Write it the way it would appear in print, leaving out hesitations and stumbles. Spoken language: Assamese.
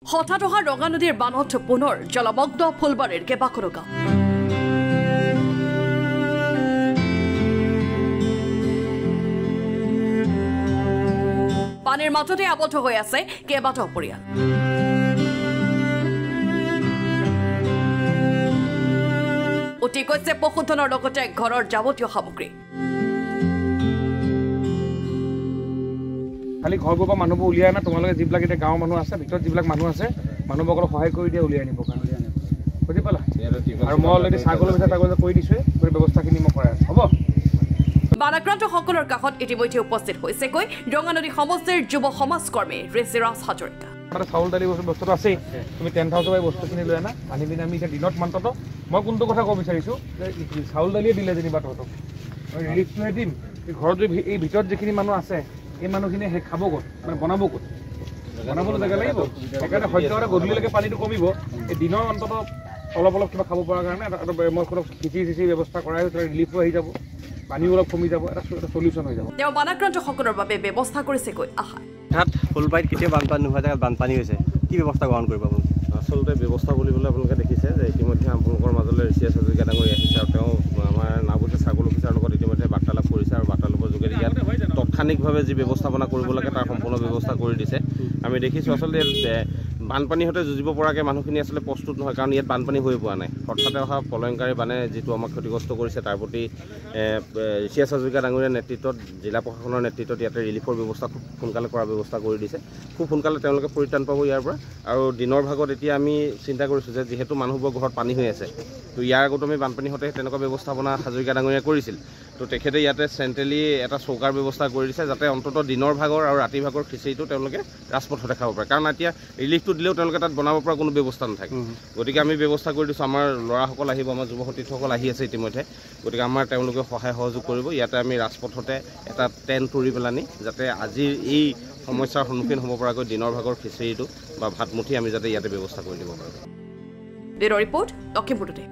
হঠাৎ অহা ৰঙা নদীৰ বানত পুনৰ জলমগ্ন ফুলবাৰীৰ কেইবাখনো গাঁও। পানীৰ মাজতে আবদ্ধ হৈ আছে কেইবাটাও পৰিয়াল। উটি গৈছে পশুধনৰ লগতে ঘৰৰ যাৱতীয় সামগ্ৰী। খালি ঘৰবোৰ পৰা মানুহবোৰ উলিয়াই না তোমালোকে যিবিলাক এতিয়া গাঁৱৰ মানুহ আছে ভিতৰত যিবিলাক মানুহ আছে মানুহবোৰক সহায় কৰি দিয়ে উলিয়াই আনিব কাৰণে বুজি পালা আৰু মই অলৰেডি ছাগলৰ ভিতৰত তাগৰ কৰি দিছোঁ গোটেই ব্যৱস্থাখিনি মই কৰাই আছোঁ হ'ব। বানাক্ৰান্তসকলৰ কাষত ইতিমধ্যে উপস্থিত হৈছেগৈ ৰঙা নদী সমষ্টিৰ যুৱ সমাজকৰ্মী ঋষিৰাজ হাজৰিকা। চাউল দালি বস্তুটো আছেই তুমি 10,000 বস্তুখিনি লৈ আনা আনি পিনে আমি এতিয়া দিনত মান্তত মই কোনটো কথা ক'ব বিচাৰিছোঁ যে চাউল দালিয়ে দিলে যেনিবা তহঁতক মই ৰিলিফটোহে দিম ঘৰত যদি এই ভিতৰত যিখিনি মানুহ আছে এই মানুহখিনিয়ে সেই খাব ক'ত মানে বনাব ক'ত বনাবলৈ জেগা লাগিব সেইকাৰণে সদ্যহতে গধূলিলৈকে পানীটো কমিব এই দিনৰ অন্তত অলপ অলপ কিবা খাব পৰাৰ কাৰণে এটা মই অলপ খিচিৰি ব্যৱস্থা কৰাই ৰিলিফো আহি যাব পানীও অলপ কমি যাব এটা চলিউশ্যন হৈ যাব। তেওঁ বানাক্ৰান্তসকলৰ বাবে ব্যৱস্থা কৰিছেগৈ আশা। হঠাৎ ফুলবাৰীত কেতিয়া বানপানী নোহোৱা জেগাত বানপানী হৈছে কি ব্যৱস্থা গ্ৰহণ কৰিব আপুনি? আচলতে ব্যৱস্থা বুলিবলৈ আপোনালোকে দেখিছে যে ইতিমধ্যে আপোনালোকৰ মাজলৈ ঋষিৰাজ হাজৰিকা ডাঙৰীয়া আহিছে আৰু তেওঁ আমাৰ নাওবৈচা চাৰ্কল অফিচাৰৰ লগত ইতিমধ্যে বাৰ্তালাপ কৰিছে আৰু বাৰ্তালাপৰ যোগেদি ইয়াত তাৎক্ষণিকভাৱে যি ব্যৱস্থাপনা কৰিব লাগে তাৰ সম্পূৰ্ণ ব্যৱস্থা কৰি দিছে। আমি দেখিছোঁ আচলতে বানপানীৰ সৈতে যুঁজিব পৰাকৈ মানুহখিনি আচলতে প্ৰস্তুত নহয় কাৰণ ইয়াত বানপানী হৈ পোৱা নাই। হঠাতে অহা প্ৰলয়ংকাৰী বানে যিটো আমাক ক্ষতিগ্ৰস্ত কৰিছে তাৰ প্ৰতি ঋষিৰাজ হাজৰিকা ডাঙৰীয়াৰ নেতৃত্বত জিলা প্ৰশাসনৰ নেতৃত্বত ইয়াতে ৰিলিফৰ ব্যৱস্থা খুব সোনকালে কৰাৰ ব্যৱস্থা কৰি দিছে। খুব সোনকালে তেওঁলোকে পৰিত্ৰাণ পাব ইয়াৰ পৰা আৰু দিনৰ ভাগত এতিয়া আমি চিন্তা কৰিছোঁ যে যিহেতু মানুহবোৰৰ ঘৰত পানী হৈ আছে তো ইয়াৰ আগতো আমি বানপানী হওঁতে তেনেকুৱা ব্যৱস্থাপনা হাজৰিকা ডাঙৰীয়াই কৰিছিল তো তেখেতে ইয়াতে চেণ্ট্ৰেলি এটা চৌকাৰ ব্যৱস্থা কৰি দিছে যাতে অন্ততঃ দিনৰ ভাগৰ আৰু ৰাতি ভাগৰ খিচিৰিটো তেওঁলোকে ৰাজপথতে খাব পাৰে কাৰণ এতিয়া ৰিলিফটো দিলেও তেওঁলোকে তাত বনাব পৰা কোনো ব্যৱস্থা নাথাকে। গতিকে আমি ব্যৱস্থা কৰি দিছোঁ আমাৰ ল'ৰাসকল আহিব আমাৰ যুৱ সতীৰ্থসকল আহি আছে ইতিমধ্যে গতিকে আমাৰ তেওঁলোকে সহায় সহযোগ কৰিব। ইয়াতে আমি ৰাজপথতে এটা টেণ্ট তৰি পেলানি যাতে আজিৰ এই সমস্যাৰ সন্মুখীন হ'ব পৰাকৈ দিনৰ ভাগৰ খিচিৰিটো বা ভাতমুঠি আমি যাতে ইয়াতে ব্যৱস্থা কৰি দিব পাৰোঁ। Bureau' report Lakhimpur today.